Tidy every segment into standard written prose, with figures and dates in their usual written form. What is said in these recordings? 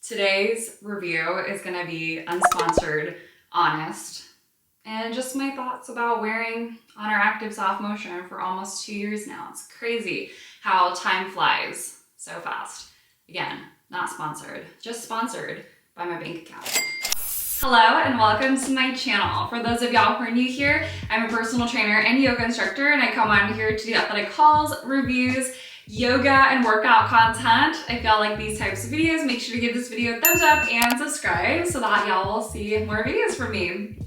Today's review is going to be unsponsored, honest, and just my thoughts about wearing Oner Active Soft Motion for almost 2 years now. It's crazy how time flies so fast. Again, not sponsored, just sponsored by my bank account. Hello and welcome to my channel. For those of y'all who are new here, I'm a personal trainer and yoga instructor, and I come on here to do athletic hauls, reviews, yoga and workout content. If y'all like these types of videos, make sure to give this video a thumbs up and subscribe so that y'all will see more videos from me.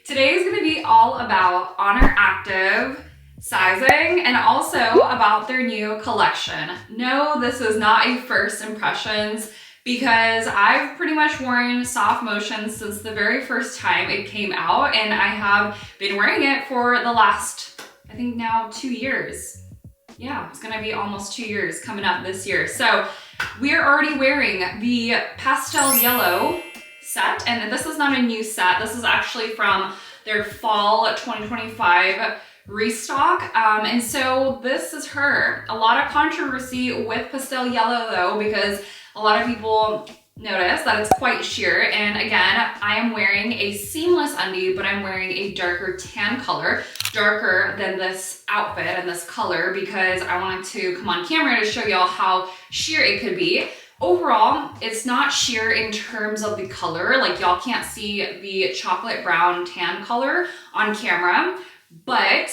Today is going to be all about Oner Active sizing and also about their new collection. No, this is not a first impressions because I've pretty much worn Soft Motion since the very first time it came out, and I have been wearing it for the last, I think now 2 years. Yeah, it's gonna be almost 2 years coming up this year. So we're already wearing the pastel yellow set, and this is not a new set. This is actually from their fall 2025 restock. And so this is her. A lot of controversy with pastel yellow though, because a lot of people notice that it's quite sheer. And again, I am wearing a seamless undie, but I'm wearing a darker tan color, darker than this outfit and this color, because I wanted to come on camera to show y'all how sheer it could be. Overall, it's not sheer in terms of the color. Like, y'all can't see the chocolate brown tan color on camera, but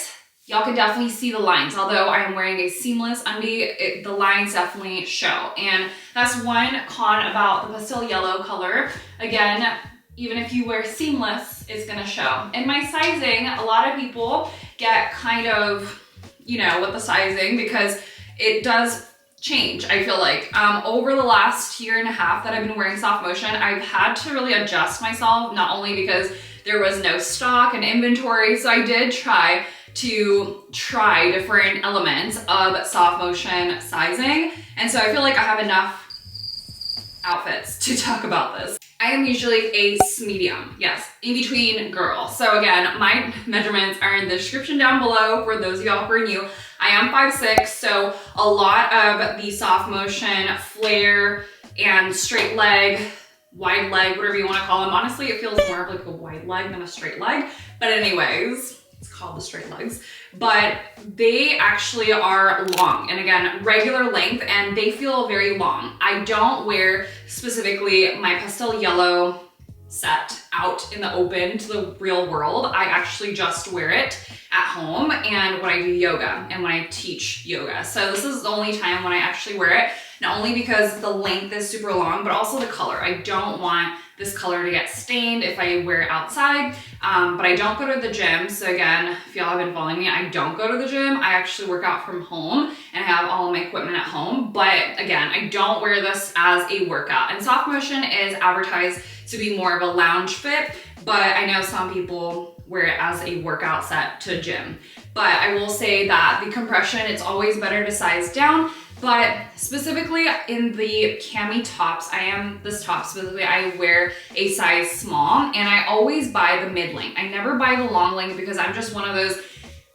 y'all can definitely see the lines. Although I am wearing a seamless undie, the lines definitely show. And that's one con about the pastel yellow color. Again, even if you wear seamless, it's gonna show. And my sizing, a lot of people get kind of, with the sizing, because it does change, I feel like. Over the last year and a half that I've been wearing Soft Motion, I've had to really adjust myself, not only because there was no stock and inventory, so I did try different elements of Soft Motion sizing. And so I feel like I have enough outfits to talk about this. I am usually a medium, yes, in between girl. So again, my measurements are in the description down below for those of y'all who are new. I am 5'6", so a lot of the Soft Motion flare and straight leg, wide leg, whatever you want to call them. Honestly, it feels more of like a wide leg than a straight leg. But anyways, it's called the straight legs, but they actually are long, and again, regular length, and they feel very long. I don't wear specifically my pastel yellow set out in the open to the real world. I actually just wear it at home and when I do yoga and when I teach yoga. So this is the only time when I actually wear it, not only because the length is super long, but also the color. I don't want this color to get stained if I wear it outside, but I don't go to the gym. So again, if y'all have been following me, I don't go to the gym. I actually work out from home and I have all of my equipment at home. But again, I don't wear this as a workout. And Soft Motion is advertised to be more of a lounge fit, but I know some people wear it as a workout set to gym. But I will say that the compression, it's always better to size down. But specifically in the cami tops, this top specifically, I wear a size small, and I always buy the mid length. I never buy the long length because I'm just one of those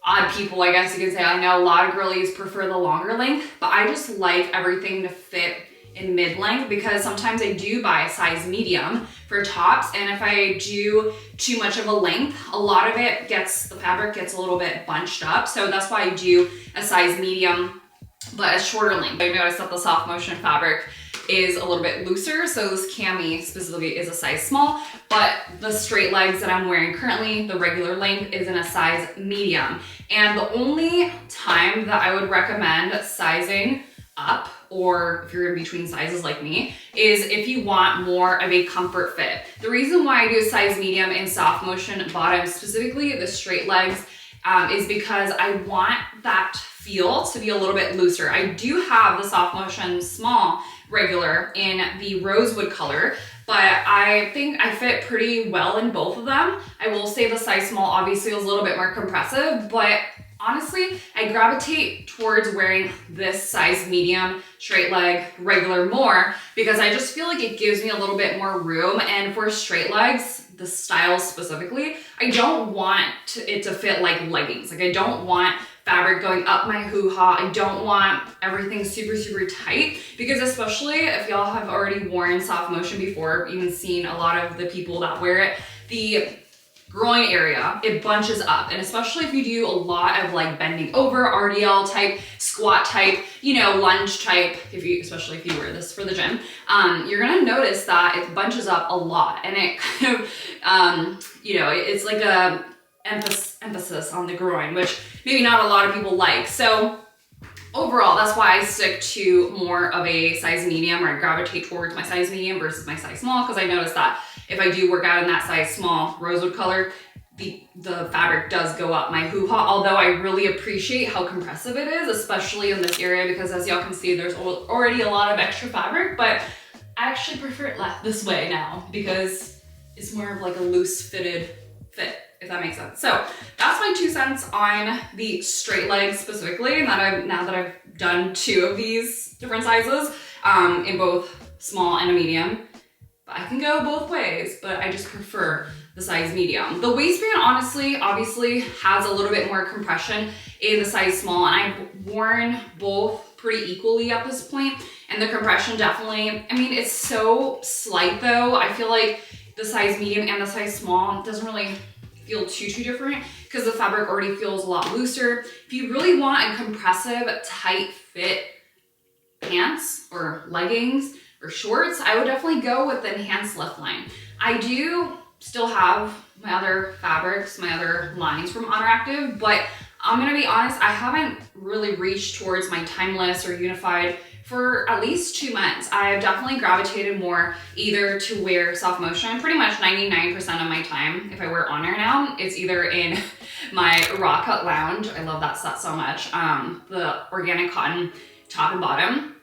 odd people, I guess you can say. I know a lot of girlies prefer the longer length, but I just like everything to fit in mid length, because sometimes I do buy a size medium for tops, and if I do too much of a length, a lot of it the fabric gets a little bit bunched up. So that's why I do a size medium, but a shorter length. I noticed that the Soft Motion fabric is a little bit looser, so this cami specifically is a size small, but the straight legs that I'm wearing currently, the regular length, is in a size medium. And the only time that I would recommend sizing up, or if you're in between sizes like me, is if you want more of a comfort fit. The reason why I do a size medium in Soft Motion bottoms, specifically the straight legs, is because I want that feel to be a little bit looser. I do have the Soft Motion small regular in the rosewood color, but I think I fit pretty well in both of them. I will say the size small obviously is a little bit more compressive, but honestly, I gravitate towards wearing this size medium, straight leg, regular more, because I just feel like it gives me a little bit more room. And for straight legs, the style specifically, I don't want it to fit like leggings. Like, I don't want fabric going up my hoo-ha. I don't want everything super, super tight, because especially if y'all have already worn soft motion before, even seen a lot of the people that wear it, the groin area, it bunches up. And especially if you do a lot of like bending over, RDL type, squat type, you know, lunge type, especially if you wear this for the gym, you're gonna notice that it bunches up a lot. And it kind of, you know, it's like a emphasis on the groin, which maybe not a lot of people like. So overall, that's why I stick to more of a size medium, or I gravitate towards my size medium versus my size small, because I noticed that if I do work out in that size small rosewood color, the fabric does go up my hoo-ha, although I really appreciate how compressive it is, especially in this area, because as y'all can see, there's already a lot of extra fabric, but I actually prefer it this way now, because it's more of like a loose fitted fit, if that makes sense. So that's my 2 cents on the straight legs specifically, and now that I've done 2 of these different sizes, in both small and a medium. But I can go both ways, but I just prefer the size medium. The waistband, honestly, obviously has a little bit more compression in the size small, and I've worn both pretty equally at this point, and the compression definitely, I mean, it's so slight though. I feel like the size medium and the size small doesn't really feel too different, because the fabric already feels a lot looser. If you really want a compressive, tight fit pants or leggings or shorts, I would definitely go with the enhanced lift line. I do still have my other fabrics, my other lines from Oner Active, but I'm gonna be honest, I haven't really reached towards my timeless or unified for at least 2 months. I've definitely gravitated more either to wear soft motion. Pretty much 99% of my time, if I wear Oner now, it's either in my raw cut lounge. I love that set so much. The organic cotton top and bottom,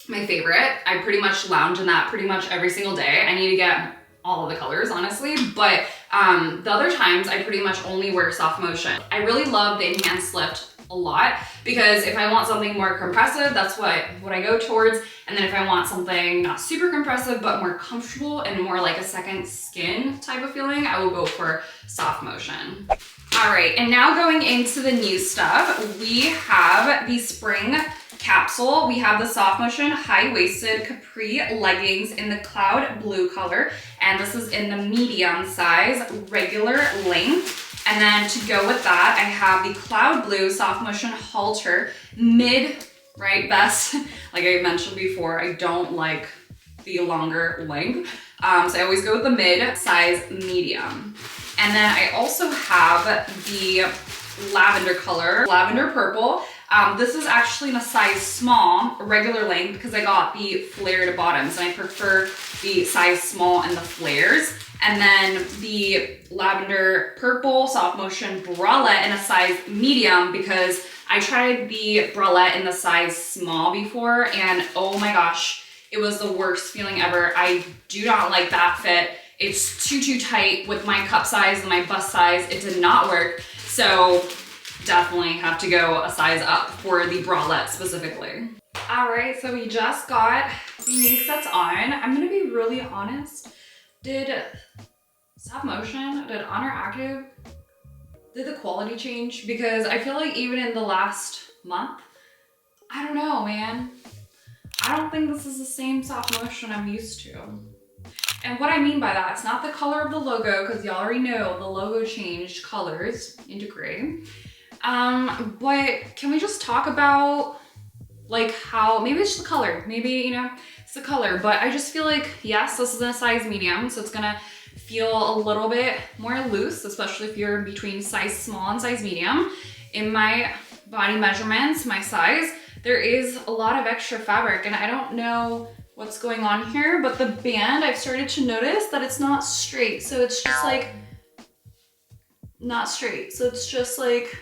my favorite. I pretty much lounge in that pretty much every single day. I need to get all of the colors, honestly, but the other times I pretty much only wear soft motion. I really love the enhanced lift a lot, because if I want something more compressive, that's what I go towards. And then if I want something not super compressive, but more comfortable and more like a second skin type of feeling, I will go for soft motion. All right, and now going into the new stuff, we have the spring capsule. We have the soft motion high-waisted capri leggings in the cloud blue color, and this is in the medium size, regular length. And then to go with that, I have the cloud blue soft motion halter mid, right, vest. Like I mentioned before, I don't like the longer length. So I always go with the mid size medium. And then I also have the lavender color, lavender purple. This is actually in a size small, regular length, because I got the flared bottoms, and I prefer the size small and the flares. And then the lavender purple soft motion bralette in a size medium, because I tried the bralette in the size small before, and oh my gosh, it was the worst feeling ever. I do not like that fit. It's too tight with my cup size and my bust size. It did not work. So definitely have to go a size up for the bralette specifically. All right, so we just got the new sets on. I'm gonna be really honest. Did soft motion, did Oner Active, did the quality change? Because I feel like even in the last month, I don't know, man. I don't think this is the same soft motion I'm used to. And what I mean by that, it's not the color of the logo, because you already know the logo changed colors into gray. But can we just talk about like how, maybe it's the color, maybe, you know, it's the color, but I just feel like, yes, this is in a size medium, so it's gonna feel a little bit more loose, especially if you're between size small and size medium. In my body measurements, my size, there is a lot of extra fabric, and I don't know what's going on here, but the band, I've started to notice that it's not straight. So it's just like, not straight. So it's just like,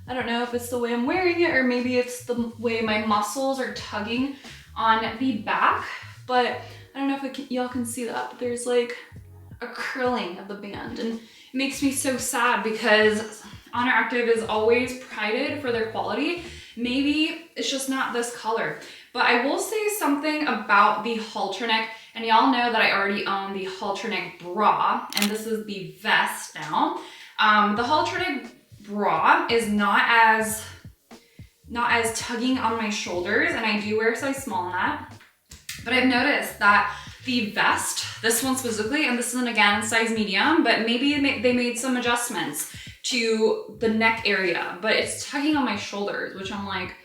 I don't know if it's the way I'm wearing it, or maybe it's the way my muscles are tugging on the back, but I don't know if y'all can see that, but there's like a curling of the band, and it makes me so sad, because Oner Active is always prided for their quality. Maybe it's just not this color. But I will say something about the halter neck, and y'all know that I already own the halter neck bra, and this is the vest now. The halter neck bra is not as not as tugging on my shoulders, and I do wear a size small in that. But I've noticed that the vest, this one specifically, and this is again size medium, but maybe they made some adjustments to the neck area, but it's tugging on my shoulders, which I'm like,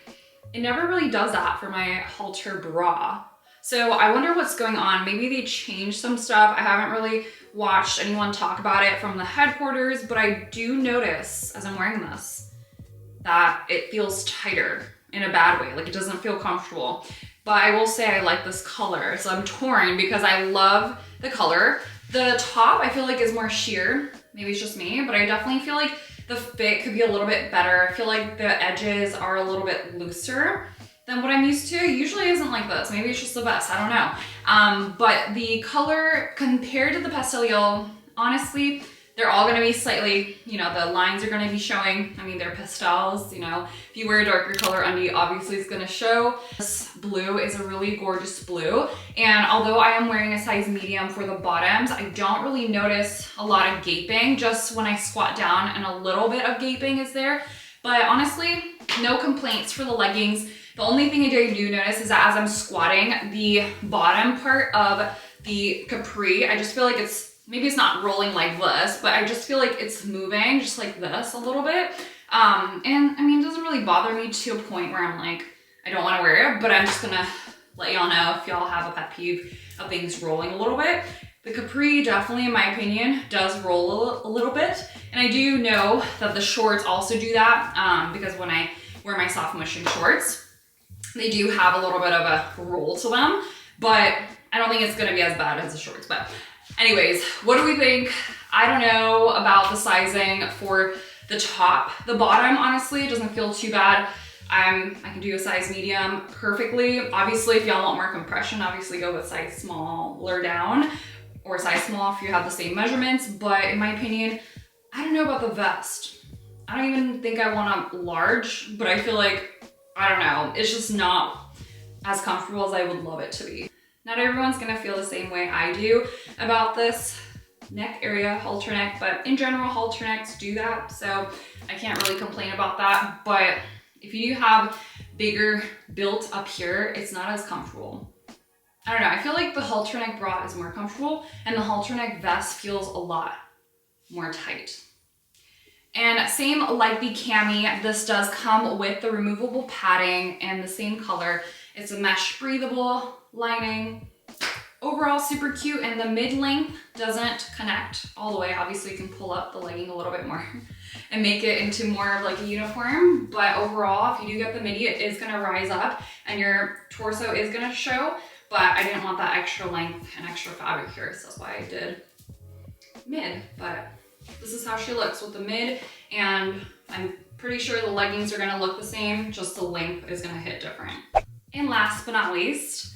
it never really does that for my halter bra. So I wonder what's going on. Maybe they changed some stuff. I haven't really watched anyone talk about it from the headquarters, but I do notice as I'm wearing this that it feels tighter in a bad way. Like it doesn't feel comfortable. But I will say I like this color. So I'm torn because I love the color. The top I feel like is more sheer. Maybe it's just me, but I definitely feel like the fit could be a little bit better. I feel like the edges are a little bit looser than what I'm used to. Usually isn't like this. Maybe it's just the vest, I don't know. But the color compared to the pastel yellow, honestly, they're all gonna be slightly, you know, the lines are gonna be showing. I mean, they're pastels, you know. If you wear a darker color undie, obviously it's gonna show. This blue is a really gorgeous blue. And although I am wearing a size medium for the bottoms, I don't really notice a lot of gaping. Just when I squat down and a little bit of gaping is there. But honestly, no complaints for the leggings. The only thing I do notice is that as I'm squatting, the bottom part of the capri, I just feel like maybe it's not rolling like this, but I just feel like it's moving just like this a little bit. And I mean, it doesn't really bother me to a point where I'm like, I don't want to wear it, but I'm just gonna let y'all know if y'all have a pet peeve of things rolling a little bit. The capri definitely, in my opinion, does roll a little bit. And I do know that the shorts also do that because when I wear my soft motion shorts, they do have a little bit of a roll to them, but I don't think it's gonna be as bad as the shorts. But anyways, what do we think? I don't know about the sizing for the top. The bottom, honestly, doesn't feel too bad. I can do a size medium perfectly. Obviously, if y'all want more compression, obviously go with size smaller down or size small if you have the same measurements. But in my opinion, I don't know about the vest. I don't even think I want a large, but I feel like, I don't know, it's just not as comfortable as I would love it to be. Not everyone's gonna feel the same way I do about this neck area, halter neck, but in general, halter necks do that. So I can't really complain about that. But if you do have bigger built up here, it's not as comfortable. I don't know, I feel like the halter neck bra is more comfortable and the halter neck vest feels a lot more tight. And same like the cami, this does come with the removable padding and the same color. It's a mesh breathable lining. Overall super cute, and the mid length doesn't connect all the way. Obviously you can pull up the legging a little bit more and make it into more of like a uniform. But overall, if you do get the midi, it is gonna rise up and your torso is gonna show, but I didn't want that extra length and extra fabric here, so that's why I did mid. But this is how she looks with the mid, and I'm pretty sure the leggings are gonna look the same, just the length is gonna hit different. And last but not least,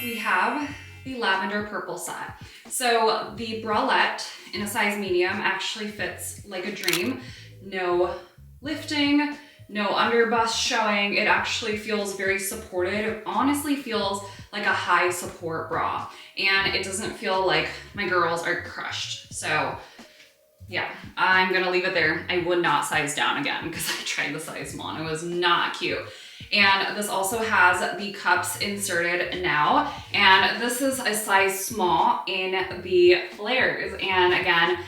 we have the lavender purple set. So the bralette in a size medium actually fits like a dream. No lifting, no underbust showing. It actually feels very supported. It honestly feels like a high support bra, and it doesn't feel like my girls are crushed. So yeah, I'm gonna leave it there. I would not size down again because I tried the size small and it was not cute. And this also has the cups inserted now. And this is a size small in the flares. And again,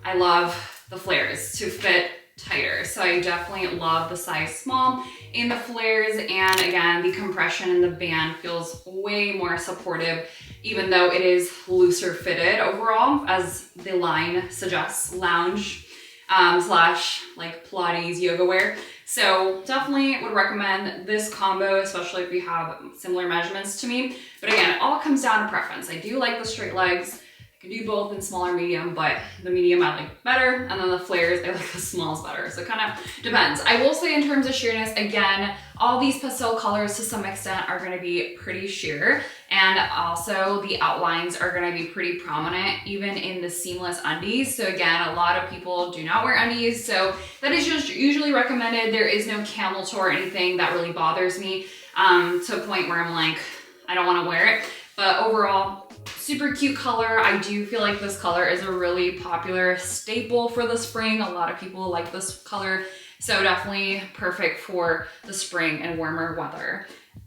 I love the flares to fit tighter. So I definitely love the size small in the flares. And again, the compression in the band feels way more supportive, even though it is looser fitted overall, as the line suggests, lounge slash like Pilates yoga wear. So definitely would recommend this combo, especially if you have similar measurements to me. But again, it all comes down to preference. I do like the straight legs. I can do both in smaller medium, but the medium I like better. And then the flares, I like the smalls better. So it kind of depends. I will say in terms of sheerness, again, all these pastel colors to some extent are gonna be pretty sheer. And also the outlines are gonna be pretty prominent, even in the seamless undies. So again, a lot of people do not wear undies. So that is just usually recommended. There is no camel toe or anything that really bothers me to a point where I'm like, I don't wanna wear it. But overall, super cute color. I do feel like this color is a really popular staple for the spring. A lot of people like this color So definitely perfect for the spring and warmer weather.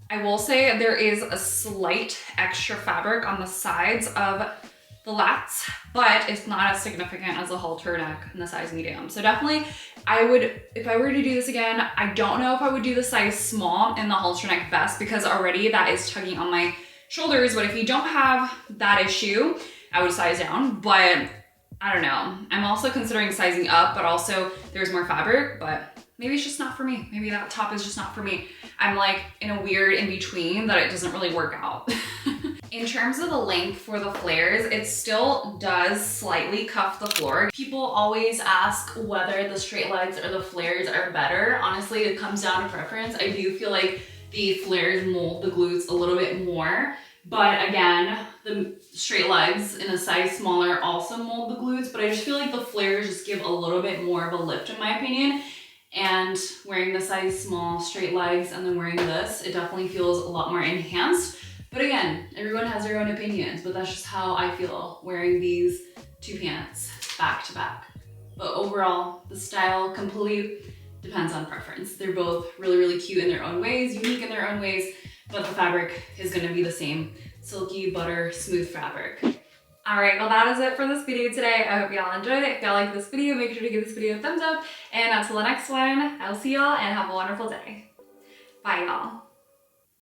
I will say there is a slight extra fabric on the sides of the lats, but it's not as significant as the halter neck in the size medium. So definitely if I were to do this again, I don't know if I would do the size small in the halter neck vest because already that is tugging on my shoulders. But if you don't have that issue, I would size down, but I don't know. I'm also considering sizing up, but also there's more fabric, but maybe it's just not for me. Maybe that top is just not for me. I'm like in a weird in between that it doesn't really work out. In terms of the length for the flares, it still does slightly cuff the floor. People always ask whether the straight legs or the flares are better. Honestly, it comes down to preference. I do feel like the flares mold the glutes a little bit more. But again, the straight legs in a size smaller also mold the glutes, but I just feel like the flares just give a little bit more of a lift in my opinion. And wearing the size small straight legs and then wearing this, it definitely feels a lot more enhanced. But again, everyone has their own opinions, but that's just how I feel wearing these two pants back to back. But overall, the style completely depends on preference. They're both really, really cute in their own ways, unique in their own ways, but the fabric is gonna be the same. Silky, butter, smooth fabric. All right, well that is it for this video today. I hope y'all enjoyed it. If y'all like this video, make sure to give this video a thumbs up. And until the next one, I'll see y'all and have a wonderful day. Bye y'all.